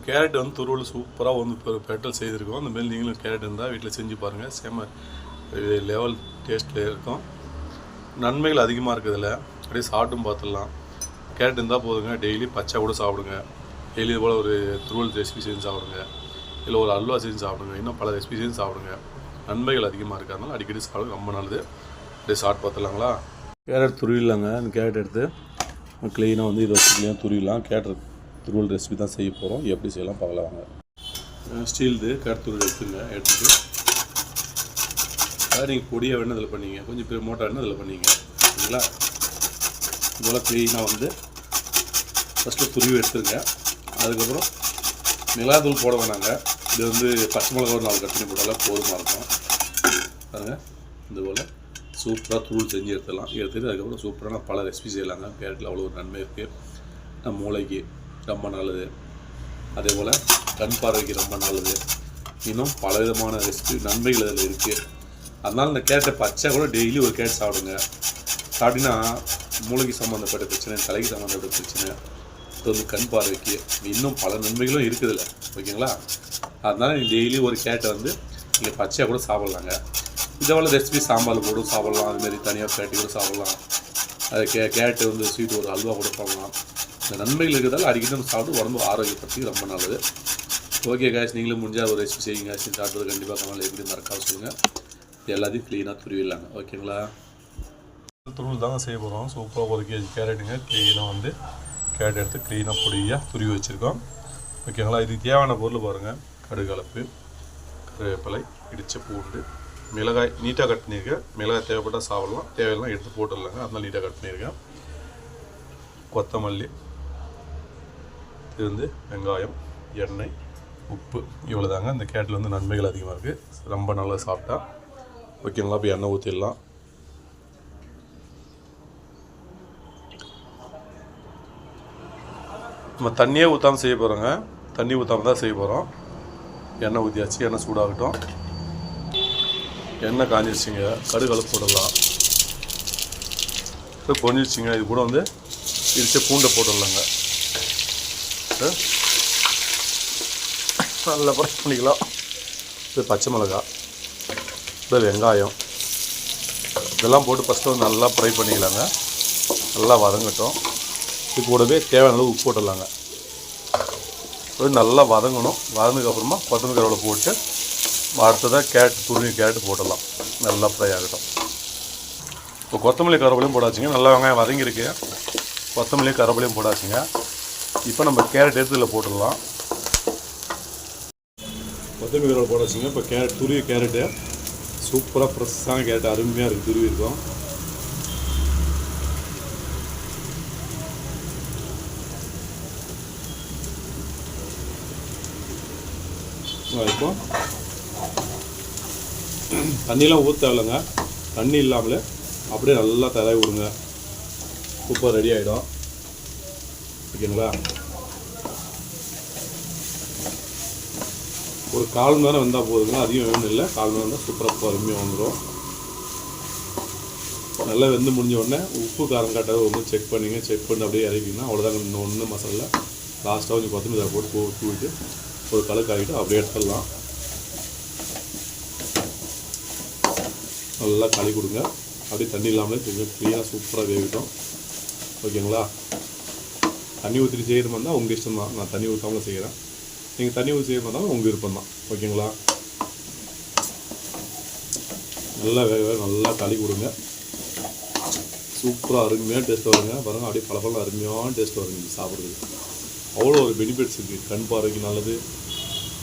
Carrot வந்து துருவல் சூப்பராக வந்து பெட்டல் செய்திருக்கோம். அந்த மாரி நீங்களும் கேரட் இருந்தால் வீட்டில் செஞ்சு பாருங்கள். செம லெவல் டேஸ்ட்டில் இருக்கும். நன்மைகள் அதிகமாக இருக்குதுல்ல. அப்படியே சாப்பிட்டும் பார்த்துடலாம். கேரட் இருந்தால் போதுங்க. டெய்லி பச்சை கூட சாப்பிடுங்க. டெய்லி இது போல் ஒரு துருவல் ரெசிபி செஞ்சு சாப்பிடுங்க. இல்லை ஒரு அல்வா செஞ்சு சாப்பிடுங்க. இன்னும் பல ரெசிபி செஞ்சு சாப்பிடுங்க. நன்மைகள் அதிகமாக இருக்குது. அதனால் அடிக்கடி சாப்பிடுங்க. ரொம்ப நல்லது. அப்படியே சாப்பிட்டு பார்த்துலாங்களா. கேரட் துருவிடலாங்க. அந்த கேரட் எடுத்து க்ளீனாக வந்து இதை வச்சு க்ளீனாக துருவிடலாம். கேரட் துருவல் ரெசிபி தான் செய்ய போகிறோம். எப்படி செய்யலாம் பார்க்கலாம் வாங்க. ஸ்டீல்து கேரட் துருவல் எடுத்துட்டு அதாவது நீங்கள் பொடியாக வேணும் இதில் பண்ணிங்க. கொஞ்சம் மோட்டாக வேணும் இதில் பண்ணிங்க. சரிங்களா. இதெல்லாம் க்ளீனாக வந்து ஃபஸ்ட்டு துருவி எடுத்துருங்க. அதுக்கப்புறம் மிளகாத்தூள் போட வேணாங்க. இது வந்து பச்சை மிளகா ஒரு 4 கட் பண்ணி போட்டாலும் போதுமாக இருக்கும். பாருங்கள், இதுபோல் சூப்பராக தூள் செஞ்சு எடுத்துட்டு அதுக்கப்புறம் சூப்பரான பல ரெசிபி செய்யலாங்க. கேரட்டில் அவ்வளோ ஒரு நன்மை இருக்குது. நம்ம மூளைக்கு ரொம்ப நல்லது. அதே போல் கண் பார்வைக்கு ரொம்ப நல்லது. இன்னும் பல விதமான ரெசிபி நன்மைகள் அதில் இருக்குது. அதனால் இந்த கேரட்டை பச்சை கூட டெய்லி ஒரு கேரட் சாப்பிடுங்க. சாப்பிட்டிங்கன்னா மூளைக்கு சம்மந்தப்பட்ட பிரச்சனை, தலைக்கு சம்மந்தப்பட்ட பிரச்சனை, இது வந்து கண் பார்வைக்கு இன்னும் பல நன்மைகளும் இருக்குதுல்ல. ஓகேங்களா. அதனால் நீங்கள் டெய்லி ஒரு கேரட்டை வந்து நீங்கள் பச்சையாக கூட சாப்பிட்லாங்க. இதோட ரெசிபி சாம்பார் போடும் சாப்பிட்லாம். அதுமாரி தனியாக கேரட்டு கூட சாப்பிட்லாம். அது கேரட்டு வந்து ஸ்வீட் ஒரு அல்வா கூட பண்ணலாம். இந்த நன்மைகள் இருக்கிறதால அடிக்கடி நம்ம சாப்பிட்டு உடம்பு ஆரோக்கியப்படுத்தி ரொம்ப நல்லது. ஓகே காய்ஸ், நீங்களும் முடிஞ்சால் ஒரு ரெசிபி செய்யுங்க. சாப்பிட்றது கண்டிப்பாக கமல் எப்படி மறக்காம சொல்லுங்கள். எல்லாத்தையும் க்ளீனாக துருவிடலாங்க. ஓகேங்களா. துருவல் தாங்க செய்ய போகிறோம். சூப்பராக 1 kg கேரட்டுங்க. க்ளீனாக வந்து கேரட் எடுத்து க்ளீனாக பொடியாக துருவி வச்சுருக்கோம். ஓகேங்களா. இதுக்கு தேவையான பொருள் பாருங்கள். கடுகலப்பு, கருவேப்பிலை, இடித்த பூண்டு, மிளகாய் நீட்டாக கட் பண்ணியிருக்கேன். மிளகாய் தேவைப்பட்டால் சாப்பிடலாம், தேவையெல்லாம் எடுத்து போட்டுடலாங்க. அதனால் நீட்டாக கட் பண்ணியிருக்கேன். கொத்தமல்லி, இது வந்து வெங்காயம், எண்ணெய், உப்பு, இவ்வளோ தாங்க. இந்த கேரட்டில் வந்து நன்மைகள் அதிகமாக இருக்குது. ரொம்ப நல்லா சாப்பிட்டா. ஓகேங்களா. இப்போ எண்ணெய் ஊற்றிடலாம். நம்ம தண்ணியே ஊற்றாமல் செய்ய போகிறோங்க. தண்ணி ஊற்றாமல் தான் செய்ய போகிறோம். எண்ணெய் ஊற்றியாச்சு. எண்ணெய் சூடாகட்டும். எண்ணெய் காஞ்சிருச்சுங்க. கடுகலப்பு போடலாம். இப்போ கொஞ்சிருச்சுங்க. இது கூட வந்து இடிச்ச பூண்டை போட்டுடலாங்க. நல்லா ஃப்ரை பண்ணிக்கலாம். இது பச்சை மிளகா, இது வெங்காயம், இதெல்லாம் போட்டு ஃபஸ்ட்டு வந்து நல்லா ஃப்ரை பண்ணிக்கலாங்க. நல்லா வதங்கட்டும். இது கூடவே தேவையான அளவு உப்பு போட்டுடலாங்க. நல்லா வதங்கணும். வதந்ததுக்கப்புறமா கொத்தமல்லி கருவேப்பிலை போட்டு அடுத்ததாக கேரட் போட்டுடலாம். நல்லா ஃப்ரை ஆகட்டும். இப்போ கொத்தமல்லி கருவேப்பிலையும் போடாச்சுங்க. நல்லா வெங்காயம் வதங்கியிருக்கு. கொத்தமல்லி கருவேப்பிலையும் போடாச்சுங்க. இப்போ நம்ம கேரட் எடுத்து இதில் போட்டுடலாம். கொத்தமல்லி கருவேப்பிலை போடாச்சுங்க. இப்போ துருவி கேரட்டு சூப்பராக ஃப்ரெஷ்ஷான கேரட் அருமையாக இருக்குது. துருவி இருக்கும். இப்போ தண்ணியெலாம் ஊற்ற தேவையில்லைங்க. தண்ணி இல்லாமலே அப்படியே நல்லா தடவி விடுங்க. சூப்பர் ரெடி ஆகிடும். ஓகேங்களா. ஒரு 1/4 மணி நேரம் வந்தால் போதுங்க. அதிகம் வேணும் இல்லை. 1/4 மணி நேரம் தான் சூப்பராக அருமையாக வந்துடும். நல்லா வெந்து முடிஞ்ச உடனே உப்பு காரம் காட்டாத ஒன்று செக் பண்ணிங்க. செக் பண்ணி அப்படியே இறக்கிங்கன்னா அவ்வளோதாங்க. இன்னும் ஒன்று மசாலா லாஸ்ட்டாக கொஞ்சம் கொத்தமல்லி போட்டு தூவிட்டு ஒரு கலக்கு ஆகிட்டு அப்படியே எடுத்துடலாம். நல்லா களி கொடுங்க. அப்படியே தண்ணி இல்லாமலே கொஞ்சம் க்ளீனாக சூப்பராக வேகட்டும். ஓகேங்களா. தண்ணி ஊற்றிட்டு செய்கிற மாதிரி தான் உங்கள் இஷ்டம் தான். நான் தண்ணி ஊற்றாமல் செய்கிறேன். நீங்கள் தண்ணி ஊற்றி செய்கிற மாதிரி தான் உங்கள் விருப்பம் தான். ஓகேங்களா. நல்லா வேக நல்லா களி கொடுங்க. சூப்பராக அருமையாக டேஸ்ட் வருங்க. பாருங்கள், அப்படியே பல அருமையான டேஸ்ட் வருங்க. இது சாப்பிட்றதுக்கு அவ்வளோ ஒரு பெனிஃபிட்ஸ் இருக்குது. கண் பார்வைக்கு நல்லது,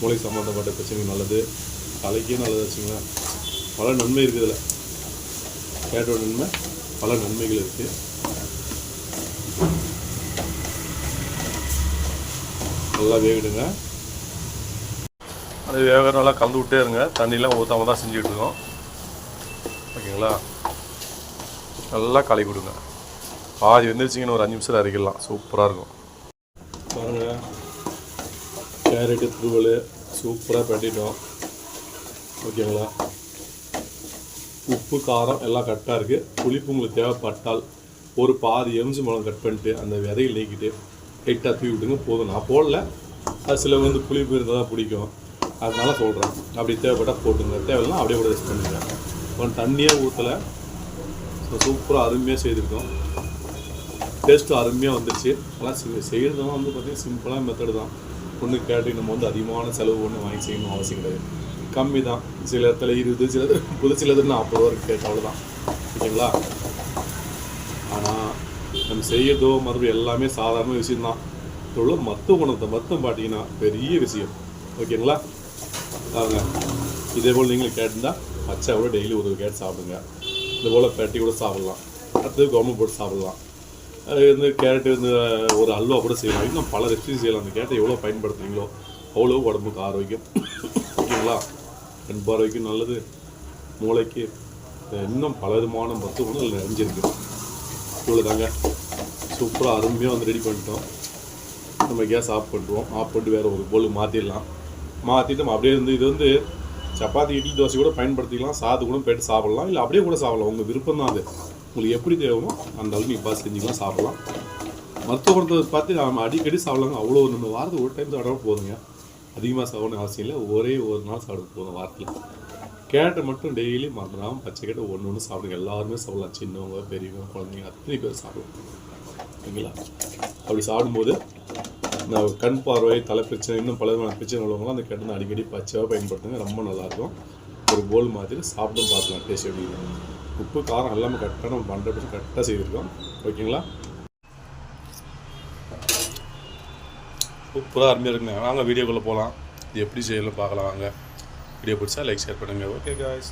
மூளை சம்மந்தப்பட்ட பிரச்சனைக்கு நல்லது, தலைக்கே நல்லது வச்சுங்களேன். பல நன்மை இருக்குது இதில். கேரட்டோட நன்மை பல நன்மைகள் இருக்குது. நல்லா வேகிடுங்க. அது வேக நல்லா கலந்து விட்டே இருங்க. தண்ணியெலாம் ஊற்றாம தான் செஞ்சுக்கிட்டு இருக்கோம். ஓகேங்களா. நல்லா களி கொடுங்க. பாதி வெந்துருச்சிங்கன்னு ஒரு 5 நிமிஷத்தில் அரைக்கலாம். சூப்பராக இருக்கும். பாருங்கள், கேரட்டு துருவல் சூப்பராக பண்ணிட்டோம். ஓகேங்களா. உப்பு காரம் எல்லாம் கரெக்டாக இருக்குது. புளிப்பு உங்களுக்கு தேவைப்பட்டால் ஒரு பாதி எலுமிச்சம்பழம் கட் பண்ணிட்டு அந்த விதையை நீக்கிட்டு லைட்டாக தூவி விட்டுங்க போதும். நான் போடல, அது சிலவங்க வந்து புளிப்பு இருந்தால் தான் பிடிக்கும், அதனால சொல்கிறேன். அப்படி தேவைப்பட்டால் போட்டுங்க, தேவையில்லைனா அப்படியே கூட யூஸ் பண்ணுங்க. ஒன்று தண்ணியே ஊற்றலை, ஸோ சூப்பராக அருமையாக செய்திருக்கோம். டேஸ்ட்டு அருமையாக வந்துடுச்சு. ஆனால் செய்கிறதுலாம் வந்து பார்த்திங்கன்னா சிம்பிளான மெத்தடு தான். ஒன்று கேட்டு நம்ம வந்து அதிகமான செலவு ஒன்று வாங்கி செய்யணும் அவசியம் கிடையாது, கம்மி தான். சில இடத்துல 20, சில சில இடத்துல 40 ரூபா கேட்டு அவ்வளோதான், ஓகேங்களா. ஆனால் நம்ம செய்யறதோ மறுபடியும் எல்லாமே சாதாரண விஷயம்தான். இவ்வளோ மற்ற குணத்தை மொத்தம் பார்த்தீங்கன்னா பெரிய விஷயம், ஓகேங்களா. வாங்க, இதே போல் நீங்களும் கேட்டுருந்தா பச்சை கூட டெய்லி ஒரு கேட் சாப்பிடுங்க. இது போல் பெட்டி கூட சாப்பிட்லாம், அடுத்தது கவர்மெண்ட் போட்டு சாப்பிட்லாம். அது வந்து கேரட்டு வந்து ஒரு அல்வா கூட செய்யலாம், இன்னும் பல ரெசிபி செய்யலாம். அந்த கேரட்டை எவ்வளோ பயன்படுத்துறீங்களோ அவ்வளோ உடம்புக்கு ஆரோக்கியம், ஓகேங்களா. கண் பார்வைக்கும் நல்லது, மூளைக்கு, இன்னும் பல விதமான மருத்துவ குணங்கள் நிறைஞ்சிருக்கு. இவ்வளோ தாங்க, சூப்பராக அருமையாக வந்து ரெடி பண்ணிட்டோம். நம்ம கேஸ் ஆஃப் பண்ணுறோம், ஆஃப் பண்ணிட்டு வேறு ஒரு போல் மாற்றிடலாம். மாற்றிட்டு நம்ம அப்படியே இருந்து இது வந்து சப்பாத்தி இட்லி தோசை கூட பயன்படுத்திக்கலாம், சாது கூட போய்ட்டு சாப்பிட்லாம், இல்லை அப்படியே கூட சாப்பிட்லாம். உங்கள் விருப்பம் தான் அது, உங்களுக்கு எப்படி தேவைமோ அந்த அளவுக்கு நீங்கள் பார்த்து செஞ்சுக்கலாம், சாப்பிட்லாம். மருத்துவ குணத்தை பார்த்து நம்ம அடிக்கடி சாப்பிட்லாங்க. அவ்வளோ நம்ம வாரத்துக்கு ஒரு டைம் சாப்பிட போதுங்க, அதிகமாக சாப்பிடணும் அவசியம் இல்லை. ஒரே ஒரு நாள் சாப்பிட போதும் வாரத்தில். கேரட்டை மட்டும் டெய்லி மறந்துடாமல் பச்சை கேட்டை ஒன்று சாப்பிடுங்க. எல்லாருமே சாப்பிடலாம், சின்னவங்க பெரியவங்க குழந்தைங்க அத்தனை பேர் சாப்பிடலாம், ஓகேங்களா. அப்படி சாப்பிடும்போது இந்த கண் பார்வை, தலை பிரச்சனை, இன்னும் பல விதமான பிரச்சனை உள்ளவங்களாம் அந்த கேட்டை அடிக்கடி பச்சையாக பயன்படுத்துங்க, ரொம்ப நல்லாயிருக்கும். ஒரு போல் மாதிரி சாப்பிடும் பார்த்துக்கலாம் டேஸ்ட் எப்படி. உப்பு காரம் எல்லாமே கரெக்டாக நம்ம 100% கரெக்டாக செய்திருக்கோம், ஓகேங்களா. சூப்பராக அருமையாக இருக்குங்க. வாங்க வீடியோக்குள்ளே போகலாம், இது எப்படி செய்யலாம் பார்க்கலாம். வாங்க, வீடியோ பிடிச்சா லைக் ஷேர் பண்ணுங்கள். Okay guys.